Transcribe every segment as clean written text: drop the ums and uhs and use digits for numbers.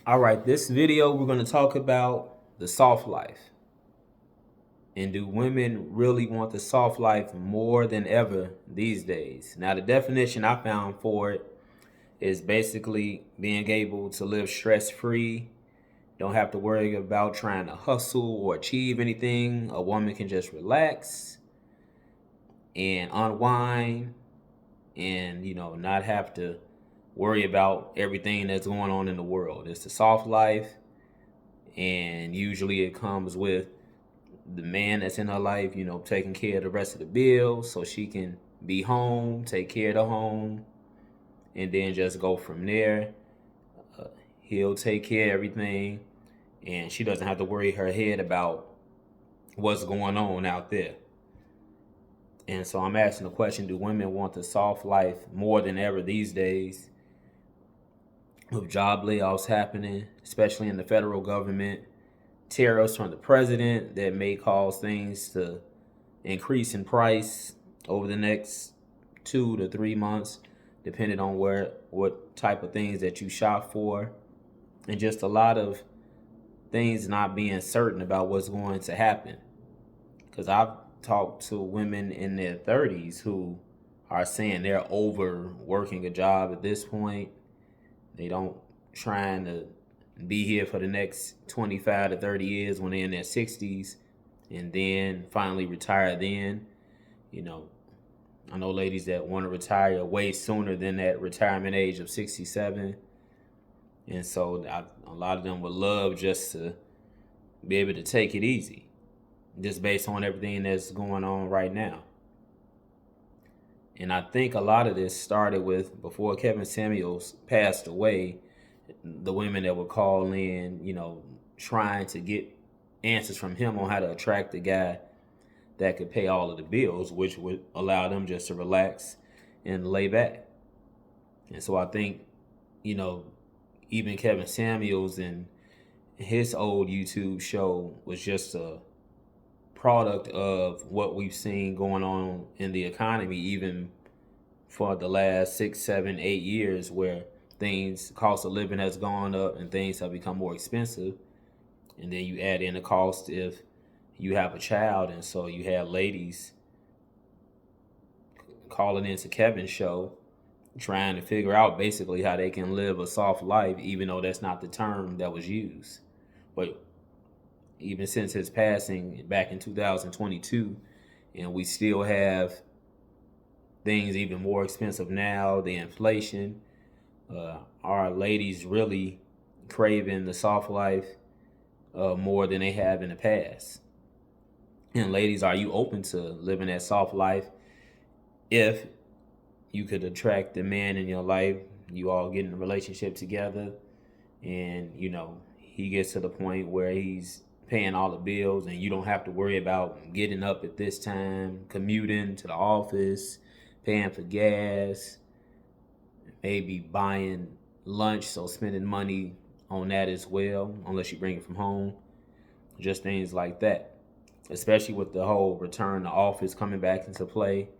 All right, this video we're going to talk about the soft life. And do women really want the soft life more than ever these days? Now, the definition I found for it is basically being able to live stress free, don't have to worry about trying to hustle or achieve anything. A woman can just relax and unwind and, not have to worry about everything that's going on in the world. It's the soft life, and usually it comes with the man that's in her life, taking care of the rest of the bills so she can be home, take care of the home, and then just go from there. Uh, he'll take care of everything, and she doesn't have to worry her head about what's going on out there. And so I'm asking the question, do women want the soft life more than ever these days? With job layoffs happening, especially in the federal government, tariffs from the president that may cause things to increase in price over the next 2 to 3 months, depending on what type of things that you shop for, and just a lot of things not being certain about what's going to happen. Because I've talked to women in their 30s who are saying they're over working a job at this point. They don't trying to be here for the next 25 to 30 years when they're in their 60s and then finally retire then. You know, I know ladies that want to retire way sooner than that retirement age of 67. And so a lot of them would love just to be able to take it easy, just based on everything that's going on right now. And I think a lot of this started with before Kevin Samuels passed away, the women that would call in, trying to get answers from him on how to attract the guy that could pay all of the bills, which would allow them just to relax and lay back. And so I think, you know, even Kevin Samuels and his old YouTube show was just a product of what we've seen going on in the economy, even for the last 6, 7, 8 years, where cost of living has gone up and things have become more expensive. And then you add in the cost if you have a child. And so you have ladies calling into Kevin's show trying to figure out basically how they can live a soft life, even though that's not the term that was used. But even since his passing back in 2022, and we still have things even more expensive now, the inflation, our ladies really craving the soft life more than they have in the past. And ladies, are you open to living that soft life if you could attract the man in your life, you all get in a relationship together, and he gets to the point where he's paying all the bills and you don't have to worry about getting up at this time, commuting to the office, paying for gas, maybe buying lunch, so spending money on that as well, unless you bring it from home. Just things like that, especially with the whole return to office coming back into play.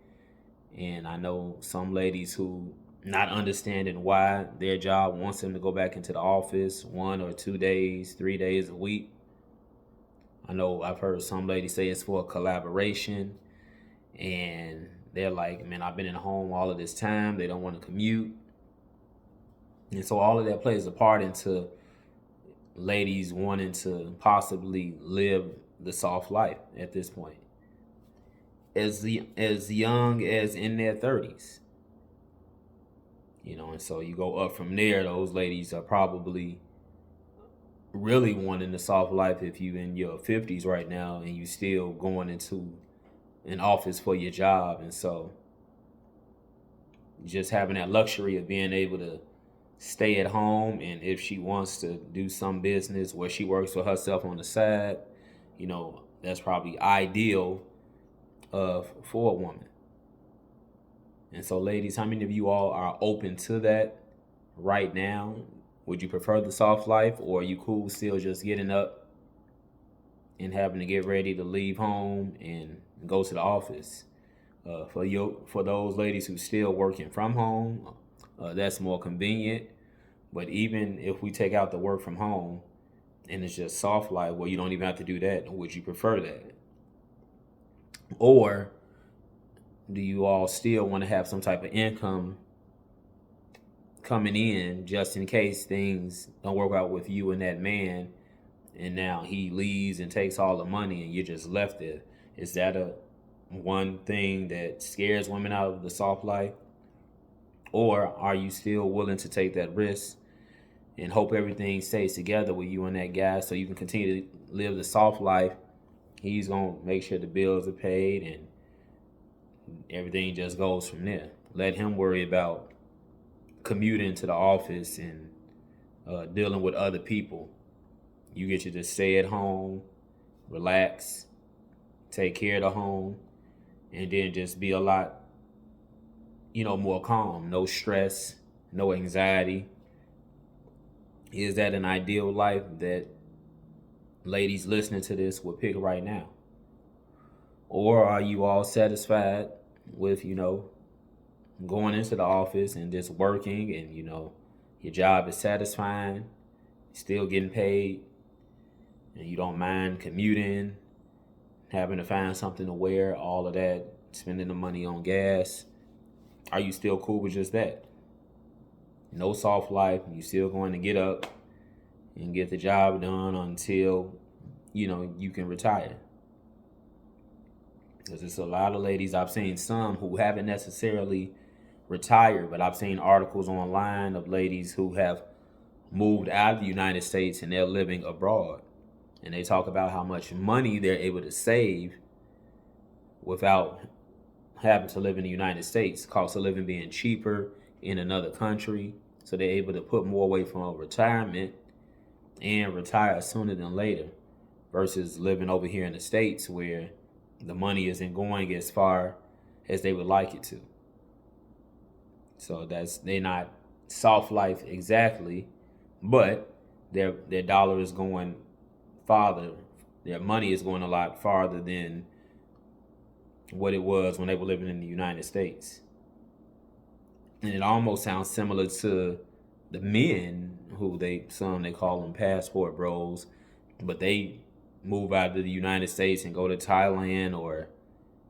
And I know some ladies who not understanding why their job wants them to go back into the office 1 or 2 days, 3 days a week. I know I've heard some ladies say it's for a collaboration, and they're like, man, I've been in home all of this time. They don't want to commute. And so all of that plays a part into ladies wanting to possibly live the soft life at this point, as young as in their 30s. And so you go up from there. Those ladies are probably really wanting the soft life if you in your 50s right now and you still going into an office for your job. And so just having that luxury of being able to stay at home, and if she wants to do some business where she works for herself on the side, that's probably ideal for a woman. And so, ladies, how many of you all are open to that right now? Would you prefer the soft life, or are you cool still just getting up and having to get ready to leave home and go to the office? For those ladies who still working from home, that's more convenient. But even if we take out the work from home and it's just soft life, well, you don't even have to do that. Would you prefer that? Or do you all still want to have some type of income coming in just in case things don't work out with you and that man, and now he leaves and takes all the money and you're just left there? Is that a one thing that scares women out of the soft life? Or are you still willing to take that risk and hope everything stays together with you and that guy so you can continue to live the soft life? He's going to make sure the bills are paid and everything just goes from there. Let him worry about commuting to the office and dealing with other people. You get to just stay at home, relax, take care of the home, and then just be a lot, more calm. No stress, no anxiety. Is that an ideal life that ladies listening to this would pick right now? Or are you all satisfied with, going into the office and just working and, your job is satisfying, still getting paid, and you don't mind commuting, having to find something to wear, all of that, spending the money on gas? Are you still cool with just that? No soft life, you still going to get up and get the job done until, you can retire? Because there's a lot of ladies, I've seen some who haven't necessarily retired, but I've seen articles online of ladies who have moved out of the United States and they're living abroad. And they talk about how much money they're able to save without having to live in the United States. Cost of living being cheaper in another country. So they're able to put more away from retirement and retire sooner than later versus living over here in the States where the money isn't going as far as they would like it to. So they're not soft life exactly, but their dollar is going farther. Their money is going a lot farther than what it was when they were living in the United States. And it almost sounds similar to the men who some they call them passport bros, but they move out of the United States and go to Thailand or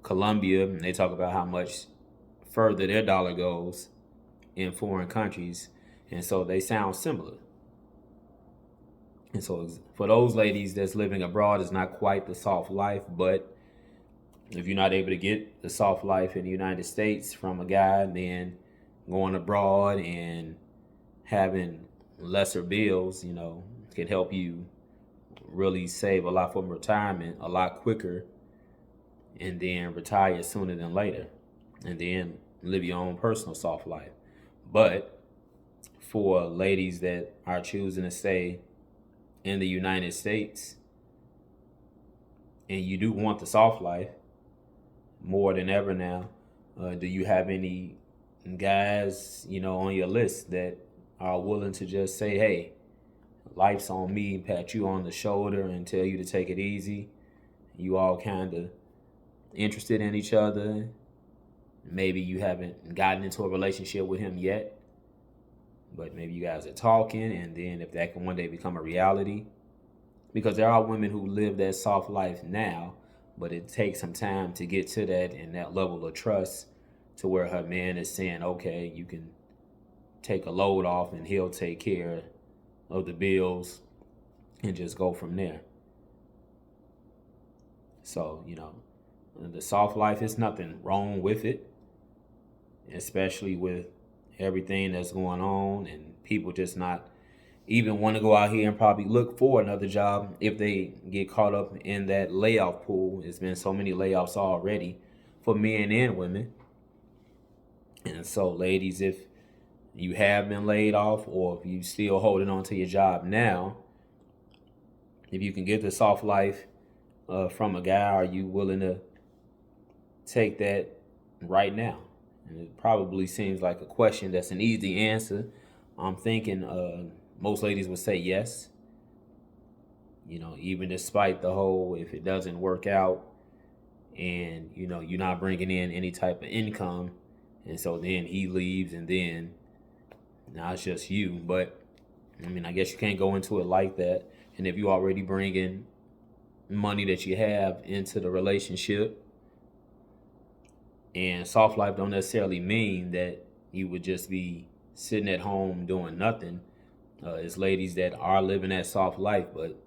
Colombia, and they talk about how much further their dollar goes in foreign countries, and so they sound similar. And so for those ladies that's living abroad, it's not quite the soft life, but if you're not able to get the soft life in the United States from a guy, then going abroad and having lesser bills, can help you really save a lot from retirement a lot quicker, and then retire sooner than later, and then live your own personal soft life. But for ladies that are choosing to stay in the United States and you do want the soft life more than ever now, do you have any guys, on your list that are willing to just say, hey, life's on me, pat you on the shoulder and tell you to take it easy? You all kind of interested in each other. Maybe you haven't gotten into a relationship with him yet, but maybe you guys are talking, and then if that can one day become a reality, because there are women who live that soft life now, but it takes some time to get to that and that level of trust to where her man is saying, okay, you can take a load off and he'll take care of the bills and just go from there. So, the soft life, is nothing wrong with it, especially with everything that's going on and people just not even want to go out here and probably look for another job if they get caught up in that layoff pool. There's been so many layoffs already for men and women. And so, ladies, if you have been laid off or if you still holding on to your job now, if you can get the soft life from a guy, are you willing to take that right now? And it probably seems like a question that's an easy answer. I'm thinking most ladies would say yes. Even despite the whole, if it doesn't work out and, you're not bringing in any type of income, and so then he leaves and then now it's just you. But I mean, I guess you can't go into it like that. And if you already bringing money that you have into the relationship, and soft life don't necessarily mean that you would just be sitting at home doing nothing. It's ladies that are living that soft life, but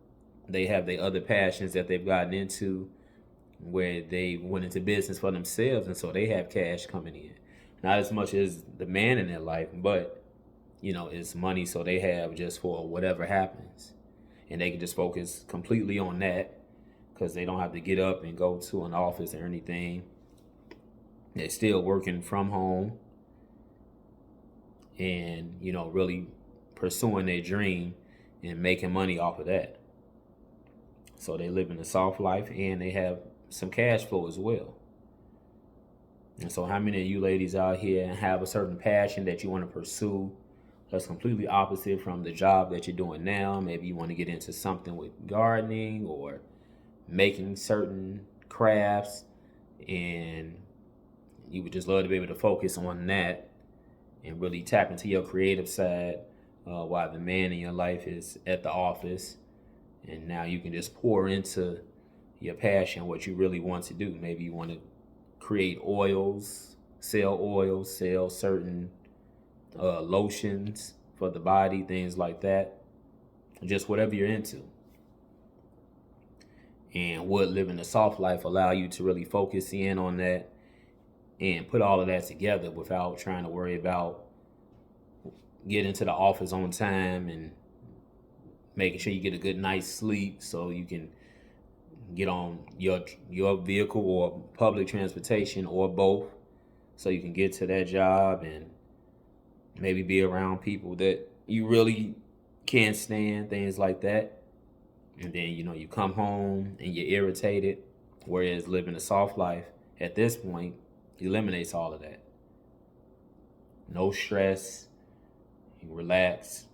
they have their other passions that they've gotten into where they went into business for themselves, and so they have cash coming in. Not as much as the man in their life, but it's money, so they have just for whatever happens, and they can just focus completely on that because they don't have to get up and go to an office or anything. They're still working from home and really pursuing their dream and making money off of that. So they live in a soft life and they have some cash flow as well. And so how many of you ladies out here have a certain passion that you want to pursue that's completely opposite from the job that you're doing now? Maybe you want to get into something with gardening or making certain crafts, and you would just love to be able to focus on that and really tap into your creative side while the man in your life is at the office. And now you can just pour into your passion, what you really want to do. Maybe you want to create oils, sell certain lotions for the body, things like that. Just whatever you're into. And would living a soft life allow you to really focus in on that and put all of that together without trying to worry about getting to the office on time and making sure you get a good night's sleep so you can get on your vehicle or public transportation or both so you can get to that job and maybe be around people that you really can't stand, things like that. And then you come home and you're irritated, whereas living a soft life at this point eliminates all of that. No stress, you relax,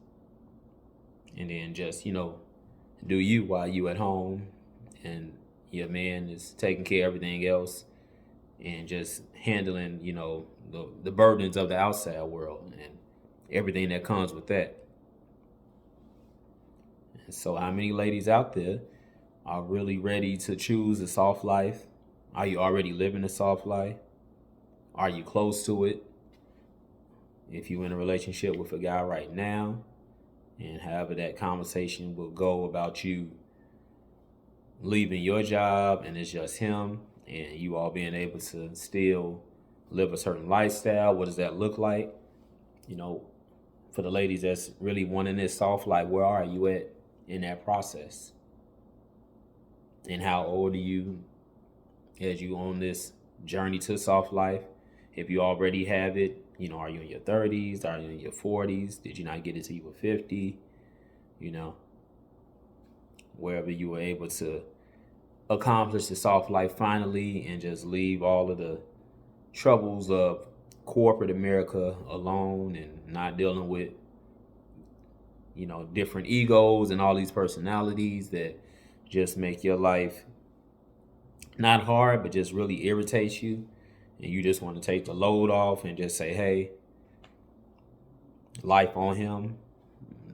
and then just do you while you at home and your man is taking care of everything else and just handling the burdens of the outside world and everything that comes with that. And so how many ladies out there are really ready to choose a soft life? Are you already living a soft life? Are you close to it? If you're in a relationship with a guy right now, and however that conversation will go about you leaving your job and it's just him and you all being able to still live a certain lifestyle, what does that look like? For the ladies that's really wanting this soft life, where are you at in that process? And how old are you as you on this journey to soft life? If you already have it, are you in your 30s? Are you in your 40s? Did you not get it till you were 50? Wherever you were able to accomplish the soft life finally and just leave all of the troubles of corporate America alone and not dealing with, different egos and all these personalities that just make your life not hard, but just really irritates you. And you just want to take the load off and just say, hey, life on him,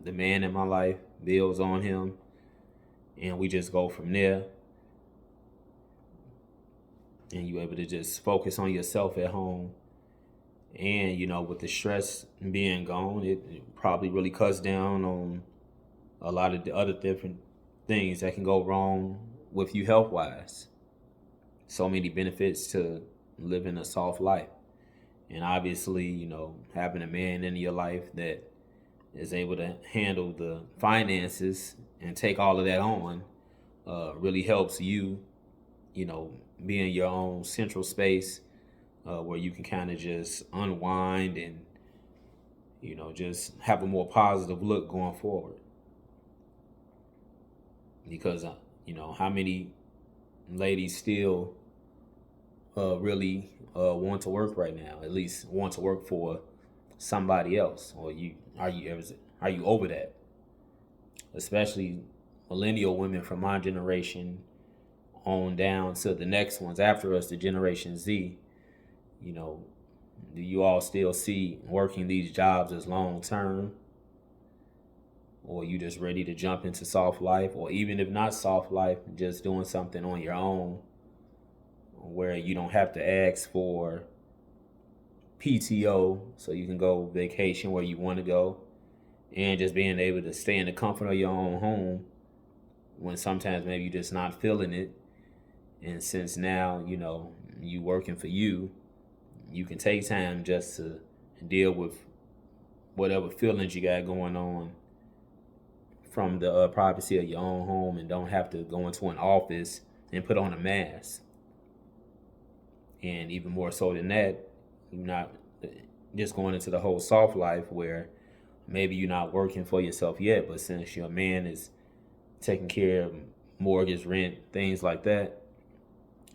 the man in my life, bills on him, and we just go from there. And you're able to just focus on yourself at home. And, with the stress being gone, it probably really cuts down on a lot of the other different things that can go wrong with you health-wise. So many benefits to living a soft life. And obviously, having a man in your life that is able to handle the finances and take all of that on really helps you, be in your own central space where you can kind of just unwind and, just have a more positive look going forward. Because, how many ladies still really want to work right now, at least want to work for somebody else? Or are you over that? Especially millennial women from my generation on down to the next ones after us, the Generation Z. Do you all still see working these jobs as long term? or you just ready to jump into soft life, or even if not soft life, just doing something on your own where you don't have to ask for PTO so you can go vacation where you want to go, and just being able to stay in the comfort of your own home when sometimes maybe you're just not feeling it. And since now, you working for you, you can take time just to deal with whatever feelings you got going on from the privacy of your own home, and don't have to go into an office and put on a mask. And even more so than that, you're not just going into the whole soft life where maybe you're not working for yourself yet, but since your man is taking care of mortgage, rent, things like that,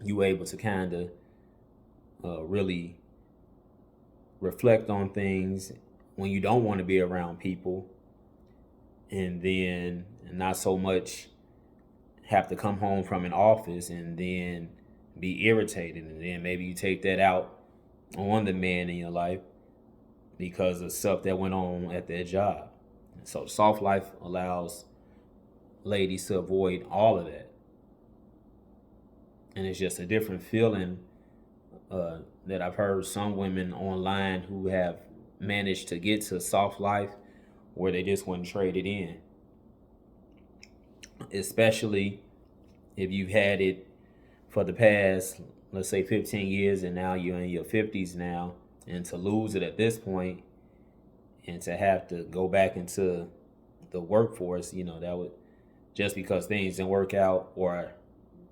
you able to kind of really reflect on things when you don't want to be around people, and then not so much have to come home from an office and then be irritated, and then maybe you take that out on the man in your life because of stuff that went on at their job. So soft life allows ladies to avoid all of that, and it's just a different feeling that I've heard some women online who have managed to get to soft life where they just wouldn't trade it in, especially if you've had it for the past, let's say, 15 years, and now you're in your 50s now, and to lose it at this point and to have to go back into the workforce, that would, just because things didn't work out or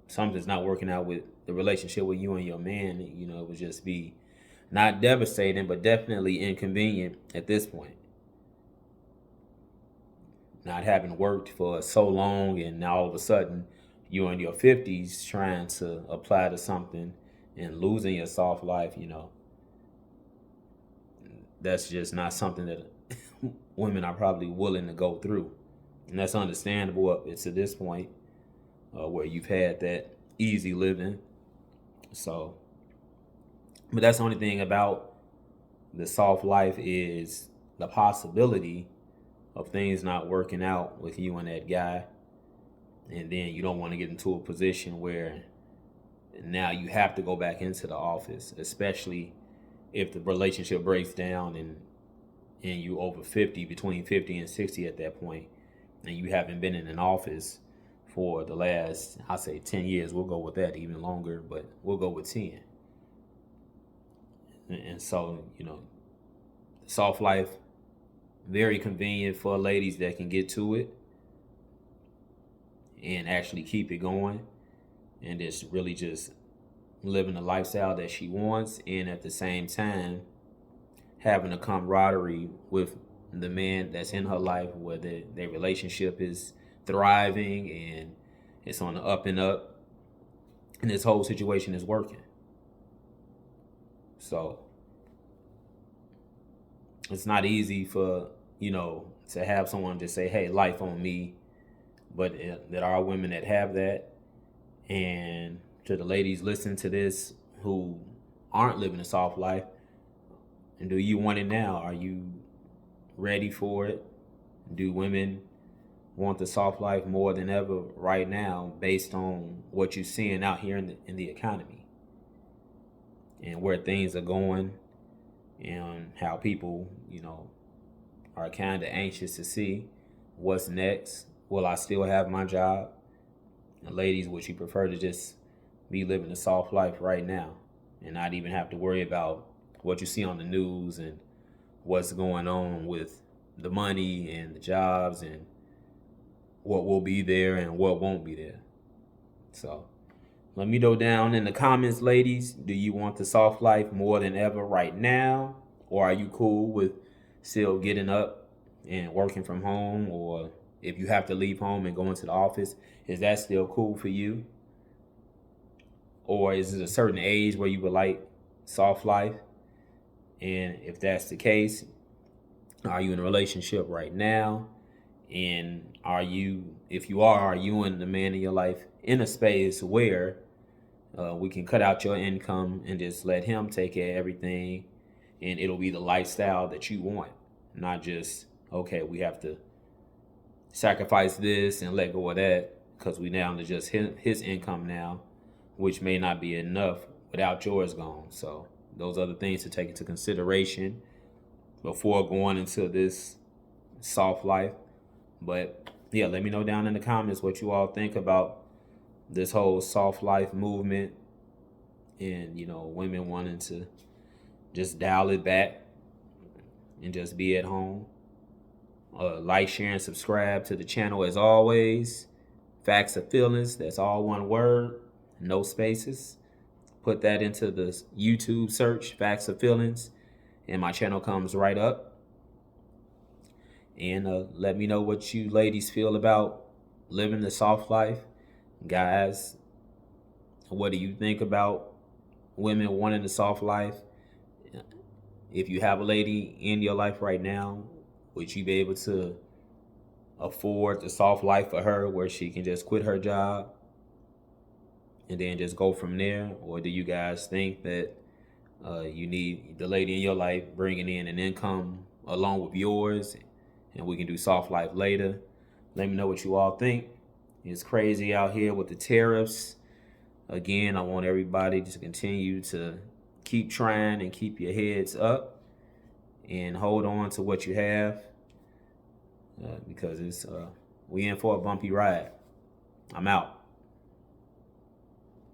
something's not working out with the relationship with you and your man, it would just be not devastating, but definitely inconvenient at this point. Not having worked for so long, and now all of a sudden you're in your 50s trying to apply to something and losing your soft life, that's just not something that women are probably willing to go through. And that's understandable up to this point where you've had that easy living. So, but that's the only thing about the soft life is the possibility of things not working out with you and that guy. And then you don't want to get into a position where now you have to go back into the office, especially if the relationship breaks down and you over 50, between 50 and 60 at that point, and you haven't been in an office for the last, I'll say 10 years. We'll go with that, even longer, but we'll go with 10. And so, soft life, very convenient for ladies that can get to it and actually keep it going, and just really just living the lifestyle that she wants, and at the same time having a camaraderie with the man that's in her life, where their relationship is thriving and it's on the up and up, and this whole situation is working. So it's not easy for to have someone just say, hey, life on me, but there are women that have that. And to the ladies listening to this who aren't living a soft life, and do you want it now? Are you ready for it? Do women want the soft life more than ever right now, based on what you're seeing out here in the economy and where things are going, and how people, are kind of anxious to see what's next? Will I still have my job? And ladies, would you prefer to just be living a soft life right now and not even have to worry about what you see on the news and what's going on with the money and the jobs and what will be there and what won't be there? So let me know down in the comments, ladies. Do you want the soft life more than ever right now? Or are you cool with still getting up and working from home? Or if you have to leave home and go into the office, is that still cool for you? Or is it a certain age where you would like soft life? And if that's the case, are you in a relationship right now? And if you are you and the man in your life in a space where we can cut out your income and just let him take care of everything, and it'll be the lifestyle that you want, not just, okay, we have to sacrifice this and let go of that because we down to just his income now, which may not be enough without yours gone. So those other things to take into consideration before going into this soft life. But yeah, let me know down in the comments what you all think about this whole soft life movement, and women wanting to just dial it back and just be at home. Like, share, and subscribe to the channel as always. Facts of Feelings, that's all one word, no spaces. Put that into the YouTube search, Facts of Feelings, and my channel comes right up. And let me know what you ladies feel about living the soft life. Guys, what do you think about women wanting the soft life? If you have a lady in your life right now, would you be able to afford the soft life for her where she can just quit her job and then just go from there? Or do you guys think that you need the lady in your life bringing in an income along with yours, and we can do soft life later? Let me know what you all think. It's crazy out here with the tariffs. Again, I want everybody to continue to keep trying and keep your heads up and hold on to what you have, because it's we in for a bumpy ride. I'm out.